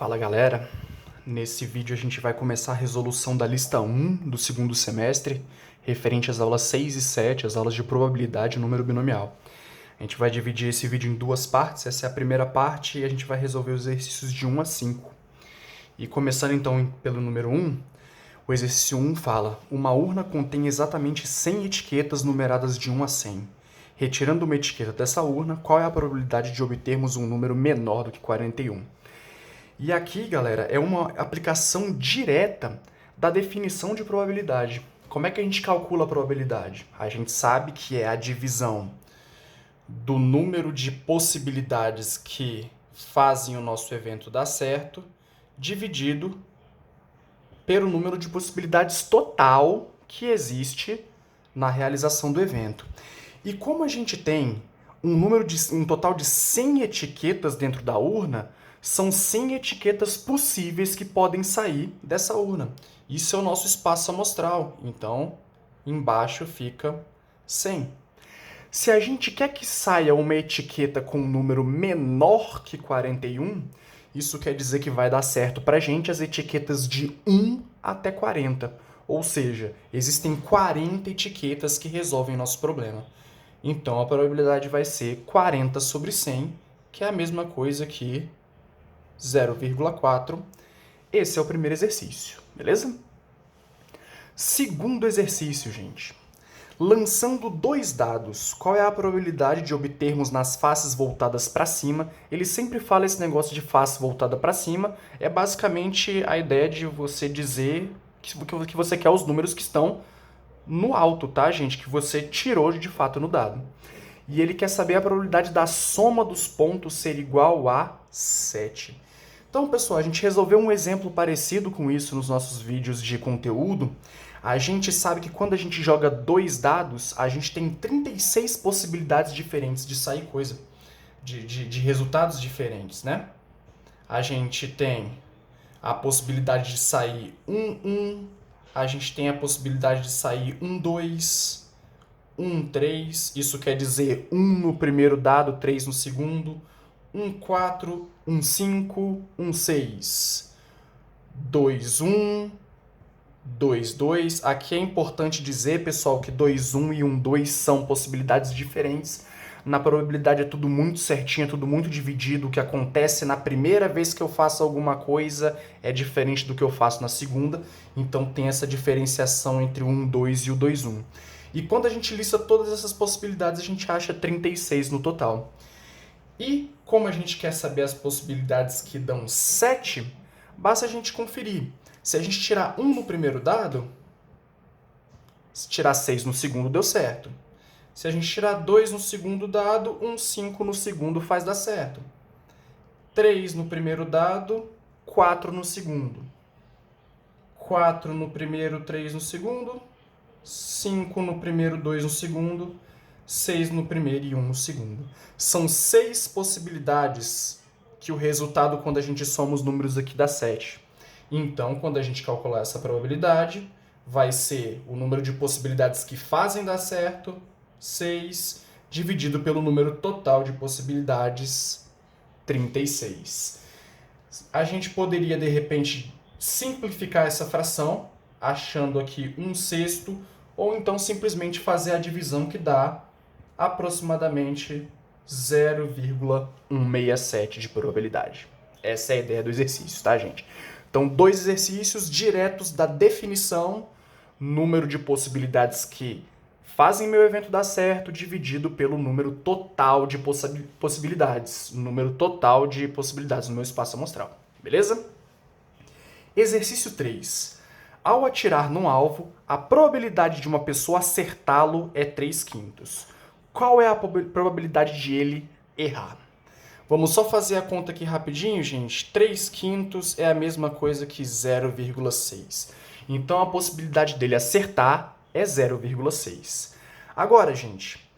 Fala galera, nesse vídeo a gente vai começar a resolução da lista 1 do segundo semestre, referente às aulas 6 e 7, as aulas de probabilidade e número binomial. A gente vai dividir esse vídeo em duas partes, essa é a primeira parte e a gente vai resolver os exercícios de 1 a 5. E começando então pelo número 1, o exercício 1 fala: uma urna contém exatamente 100 etiquetas numeradas de 1 a 100. Retirando uma etiqueta dessa urna, qual é a probabilidade de obtermos um número menor do que 41? E aqui, galera, é uma aplicação direta da definição de probabilidade. Como é que a gente calcula a probabilidade? A gente sabe que é a divisão do número de possibilidades que fazem o nosso evento dar certo, dividido pelo número de possibilidades total que existe na realização do evento. E como a gente tem um total de 100 etiquetas dentro da urna, são 100 etiquetas possíveis que podem sair dessa urna. Isso é o nosso espaço amostral, então embaixo fica 100. Se a gente quer que saia uma etiqueta com um número menor que 41, isso quer dizer que vai dar certo para a gente as etiquetas de 1 até 40. Ou seja, existem 40 etiquetas que resolvem nosso problema. Então a probabilidade vai ser 40 sobre 100, que é a mesma coisa que 0,4. Esse é o primeiro exercício, beleza? Segundo exercício, gente. Lançando dois dados, qual é a probabilidade de obtermos nas faces voltadas para cima? Ele sempre fala esse negócio de face voltada para cima. É basicamente a ideia de você dizer que você quer os números que estão no alto, tá, gente? Que você tirou de fato no dado. E ele quer saber a probabilidade da soma dos pontos ser igual a 7. Então, pessoal, a gente resolveu um exemplo parecido com isso nos nossos vídeos de conteúdo. A gente sabe que quando a gente joga dois dados, a gente tem 36 possibilidades diferentes de sair coisa, de resultados diferentes, né? A gente tem a possibilidade de sair 1, a gente tem a possibilidade de sair 1, 2, 1, 3, isso quer dizer 1 no primeiro dado, 3 no segundo, 1, 4, 1, 5, 1, 6, 2, 1, 2, 2. Aqui é importante dizer, pessoal, que 2, 1 e 1, 2 são possibilidades diferentes. Na probabilidade é tudo muito certinho, é tudo muito dividido. O que acontece na primeira vez que eu faço alguma coisa é diferente do que eu faço na segunda. Então tem essa diferenciação entre o 1, 2 e o 2, 1. E quando a gente lista todas essas possibilidades, a gente acha 36 no total. E como a gente quer saber as possibilidades que dão 7, basta a gente conferir. Se a gente tirar 1 no primeiro dado, se tirar 6 no segundo, deu certo. Se a gente tirar 2 no segundo dado, 5 no segundo faz dar certo. 3 no primeiro dado, 4 no segundo. 4 no primeiro, 3 no segundo. 5 no primeiro, 2 no segundo. 6 no primeiro e 1 no segundo. São 6 possibilidades que o resultado, quando a gente soma os números aqui, dá 7. Então, quando a gente calcular essa probabilidade, vai ser o número de possibilidades que fazem dar certo, 6, dividido pelo número total de possibilidades, 36. A gente poderia, de repente, simplificar essa fração, achando aqui 1/6, ou então simplesmente fazer a divisão que dá aproximadamente 0,167 de probabilidade. Essa é a ideia do exercício, tá, gente? Então, dois exercícios diretos da definição, número de possibilidades que fazem meu evento dar certo, dividido pelo número total de possibilidades. Número total de possibilidades no meu espaço amostral. Beleza? Exercício 3. Ao atirar num alvo, a probabilidade de uma pessoa acertá-lo é 3/5. Qual é a probabilidade de ele errar? Vamos só fazer a conta aqui rapidinho, gente. 3/5 é a mesma coisa que 0,6. Então a possibilidade dele acertar é 0,6. Agora, gente,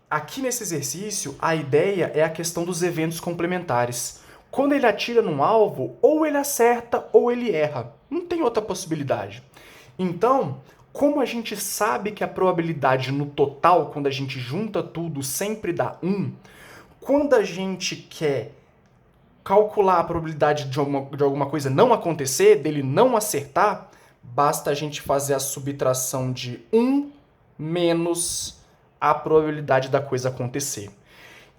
aqui nesse exercício, a ideia é a questão dos eventos complementares. Quando ele atira num alvo, ou ele acerta ou ele erra. Não tem outra possibilidade. Então, como a gente sabe que a probabilidade no total, quando a gente junta tudo, sempre dá 1, quando a gente quer calcular a probabilidade de alguma coisa não acontecer, dele não acertar, basta a gente fazer a subtração de 1 menos a probabilidade da coisa acontecer.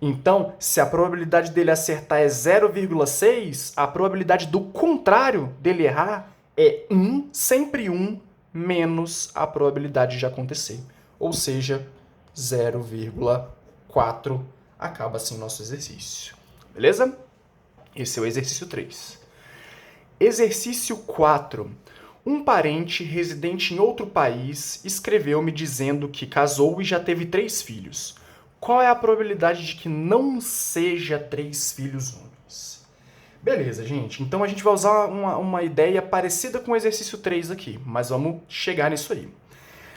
Então, se a probabilidade dele acertar é 0,6, a probabilidade do contrário dele errar é 1, sempre 1, menos a probabilidade de acontecer. Ou seja, 0,4 acaba assim o nosso exercício. Beleza? Esse é o exercício 3. Exercício 4. Um parente residente em outro país escreveu-me dizendo que casou e já teve 3 filhos. Qual é a probabilidade de que não seja 3 filhos homens? Beleza, gente. Então a gente vai usar uma ideia parecida com o exercício 3 aqui, mas vamos chegar nisso aí.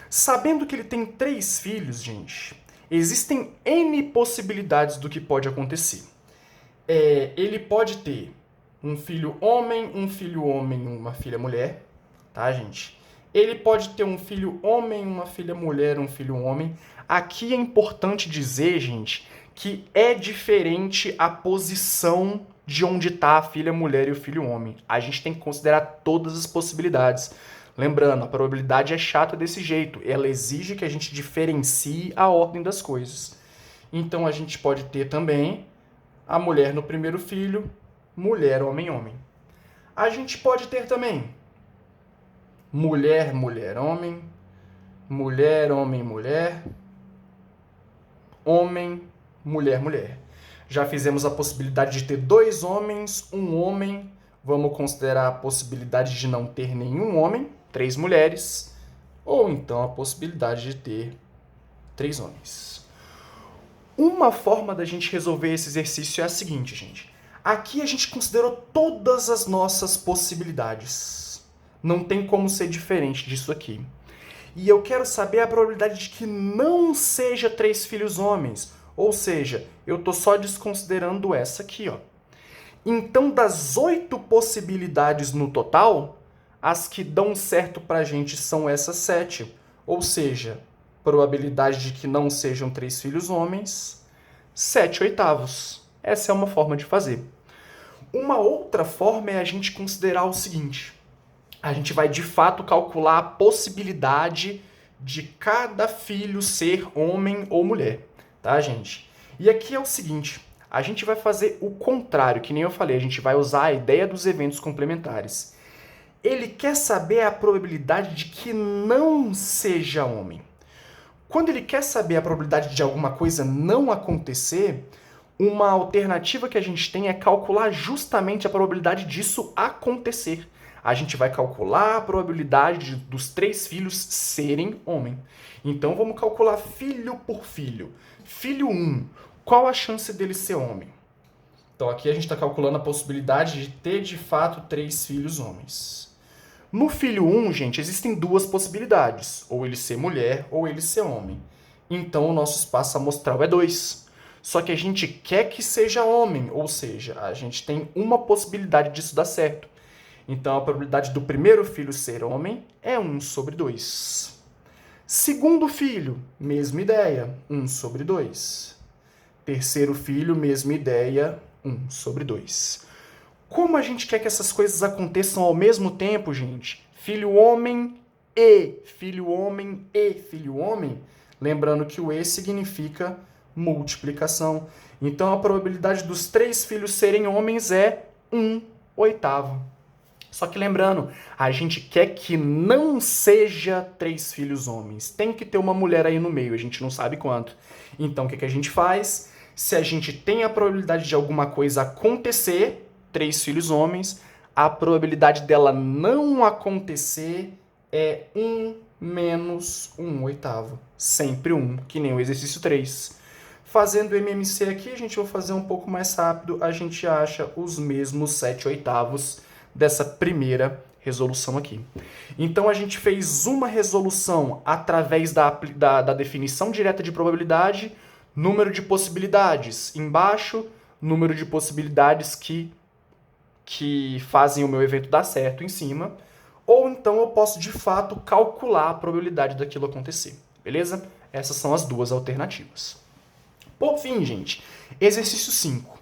Sabendo que ele tem 3 filhos, gente, existem N possibilidades do que pode acontecer. Ele pode ter um filho homem, e uma filha mulher, tá, gente? Ele pode ter um filho homem, uma filha mulher, um filho homem. Aqui é importante dizer, gente, que é diferente a posição de onde está a filha mulher e o filho homem. A gente tem que considerar todas as possibilidades. Lembrando, a probabilidade é chata desse jeito. Ela exige que a gente diferencie a ordem das coisas. Então a gente pode ter também a mulher no primeiro filho, mulher, homem, homem. A gente pode ter também mulher, mulher, homem, mulher, homem, mulher, homem, mulher, mulher. Já fizemos a possibilidade de ter 2 homens, um homem. Vamos considerar a possibilidade de não ter nenhum homem, 3 mulheres. Ou então a possibilidade de ter 3 homens. Uma forma da gente resolver esse exercício é a seguinte, gente. Aqui a gente considerou todas as nossas possibilidades. Não tem como ser diferente disso aqui. E eu quero saber a probabilidade de que não seja 3 filhos homens. Ou seja, eu estou só desconsiderando essa aqui, ó. Então, das 8 possibilidades no total, as que dão certo pra gente são essas 7. Ou seja, probabilidade de que não sejam 3 filhos homens, 7/8. Essa é uma forma de fazer. Uma outra forma é a gente considerar o seguinte. A gente vai, de fato, calcular a possibilidade de cada filho ser homem ou mulher, tá, gente? E aqui é o seguinte, a gente vai fazer o contrário, que nem eu falei, a gente vai usar a ideia dos eventos complementares. Ele quer saber a probabilidade de que não seja homem. Quando ele quer saber a probabilidade de alguma coisa não acontecer, uma alternativa que a gente tem é calcular justamente a probabilidade disso acontecer. A gente vai calcular a probabilidade dos 3 filhos serem homem. Então vamos calcular filho por filho. Filho 1, qual a chance dele ser homem? Então aqui a gente está calculando a possibilidade de ter de fato 3 filhos homens. No filho 1, gente, existem 2 possibilidades. Ou ele ser mulher ou ele ser homem. Então o nosso espaço amostral é 2. Só que a gente quer que seja homem, ou seja, a gente tem uma possibilidade disso dar certo. Então, a probabilidade do primeiro filho ser homem é 1/2. Segundo filho, mesma ideia, 1/2. Terceiro filho, mesma ideia, 1/2. Como a gente quer que essas coisas aconteçam ao mesmo tempo, gente? Filho homem e filho homem e filho homem. Lembrando que o E significa multiplicação. Então, a probabilidade dos 3 filhos serem homens é 1/8. Só que lembrando, a gente quer que não seja 3 filhos homens. Tem que ter uma mulher aí no meio, a gente não sabe quanto. Então, o que a gente faz? Se a gente tem a probabilidade de alguma coisa acontecer, 3 filhos homens, a probabilidade dela não acontecer é 1 menos 1/8. Sempre 1, que nem o exercício 3. Fazendo MMC aqui, a gente vai fazer um pouco mais rápido, a gente acha os mesmos 7/8 dessa primeira resolução aqui. Então, a gente fez uma resolução através da definição direta de probabilidade, número de possibilidades embaixo, número de possibilidades que fazem o meu evento dar certo em cima, ou então eu posso, de fato, calcular a probabilidade daquilo acontecer, beleza? Essas são as 2 alternativas. Por fim, gente, exercício 5.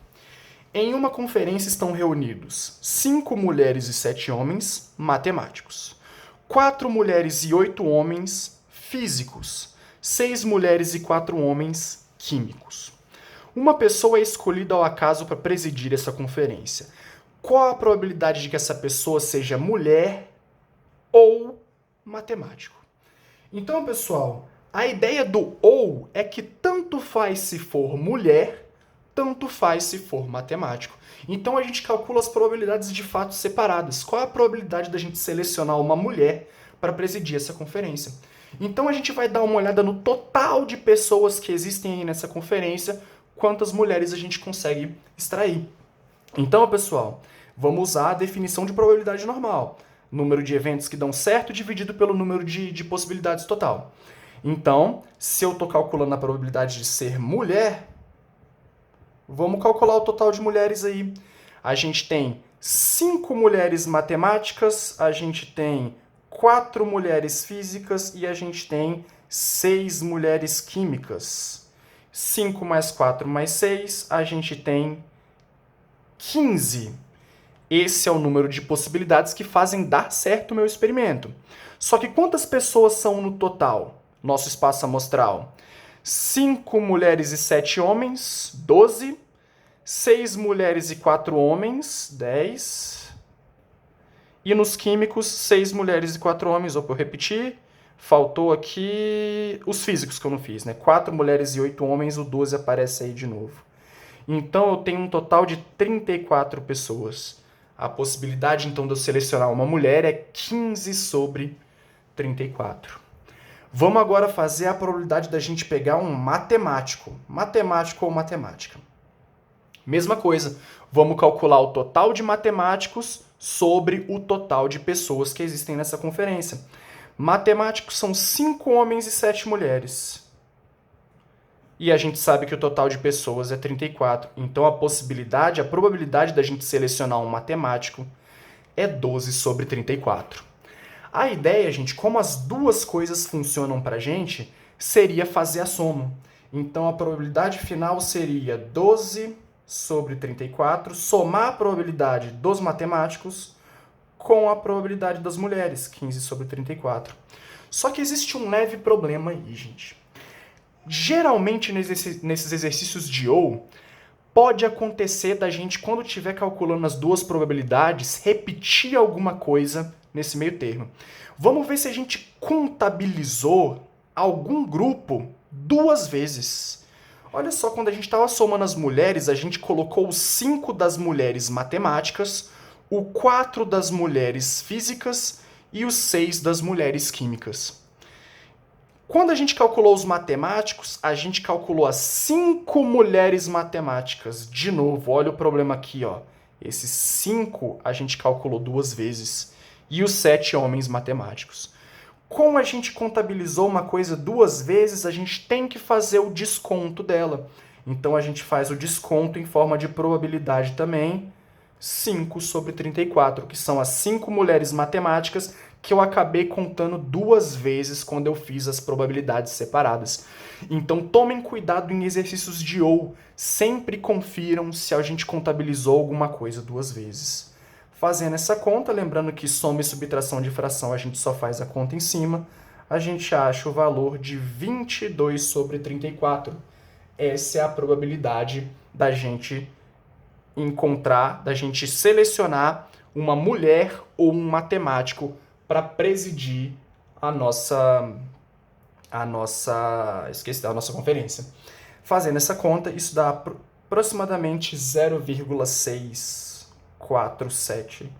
Em uma conferência estão reunidos 5 mulheres e 7 homens, matemáticos. 4 mulheres e 8 homens, físicos. 6 mulheres e 4 homens, químicos. Uma pessoa é escolhida ao acaso para presidir essa conferência. Qual a probabilidade de que essa pessoa seja mulher ou matemático? Então, pessoal, a ideia do ou é que tanto faz se for mulher, tanto faz se for matemático. Então a gente calcula as probabilidades de fato separadas. Qual é a probabilidade da gente selecionar uma mulher para presidir essa conferência? Então a gente vai dar uma olhada no total de pessoas que existem aí nessa conferência, quantas mulheres a gente consegue extrair. Então, pessoal, vamos usar a definição de probabilidade normal. Número de eventos que dão certo dividido pelo número de possibilidades total. Então, se eu estou calculando a probabilidade de ser mulher, vamos calcular o total de mulheres aí. A gente tem 5 mulheres matemáticas, a gente tem 4 mulheres físicas e a gente tem 6 mulheres químicas. 5 mais 4 mais 6, a gente tem 15. Esse é o número de possibilidades que fazem dar certo o meu experimento. Só que quantas pessoas são no total? Nosso espaço amostral. 5 mulheres e 7 homens, 12. 6 mulheres e 4 homens, 10. E nos químicos, 6 mulheres e 4 homens. Opa, eu repeti. Faltou aqui os físicos que eu não fiz, né? 4 mulheres e 8 homens, o 12 aparece aí de novo. Então eu tenho um total de 34 pessoas. A possibilidade, então, de eu selecionar uma mulher é 15 sobre 34. Vamos agora fazer a probabilidade da gente pegar um matemático. Matemático ou matemática. Mesma coisa. Vamos calcular o total de matemáticos sobre o total de pessoas que existem nessa conferência. Matemáticos são 5 homens e 7 mulheres. E a gente sabe que o total de pessoas é 34. Então a probabilidade da gente selecionar um matemático é 12 sobre 34. A ideia, gente, como as duas coisas funcionam pra gente, seria fazer a soma. Então a probabilidade final seria 12 sobre 34, somar a probabilidade dos matemáticos com a probabilidade das mulheres, 15 sobre 34. Só que existe um leve problema aí, gente. Geralmente, nesses exercícios de ou, pode acontecer da gente, quando estiver calculando as duas probabilidades, repetir alguma coisa nesse meio termo. Vamos ver se a gente contabilizou algum grupo 2 vezes. Olha só, quando a gente estava somando as mulheres, a gente colocou o 5 das mulheres matemáticas, o 4 das mulheres físicas e o 6 das mulheres químicas. Quando a gente calculou os matemáticos, a gente calculou as 5 mulheres matemáticas. De novo, olha o problema aqui, ó. Esses 5 a gente calculou 2 vezes. E os 7 homens matemáticos. Como a gente contabilizou uma coisa 2 vezes, a gente tem que fazer o desconto dela. Então a gente faz o desconto em forma de probabilidade também. 5 sobre 34, que são as 5 mulheres matemáticas que eu acabei contando 2 vezes quando eu fiz as probabilidades separadas. Então tomem cuidado em exercícios de ou. Sempre confiram se a gente contabilizou alguma coisa 2 vezes. Fazendo essa conta, lembrando que soma e subtração de fração a gente só faz a conta em cima, a gente acha o valor de 22 sobre 34. Essa é a probabilidade da gente encontrar, da gente selecionar uma mulher ou um matemático para presidir a nossa conferência. Fazendo essa conta, isso dá aproximadamente 0,647.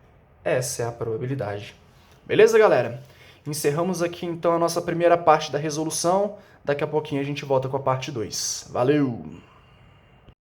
Essa é a probabilidade. Beleza, galera? Encerramos aqui então a nossa primeira parte da resolução. Daqui a pouquinho a gente volta com a parte 2. Valeu!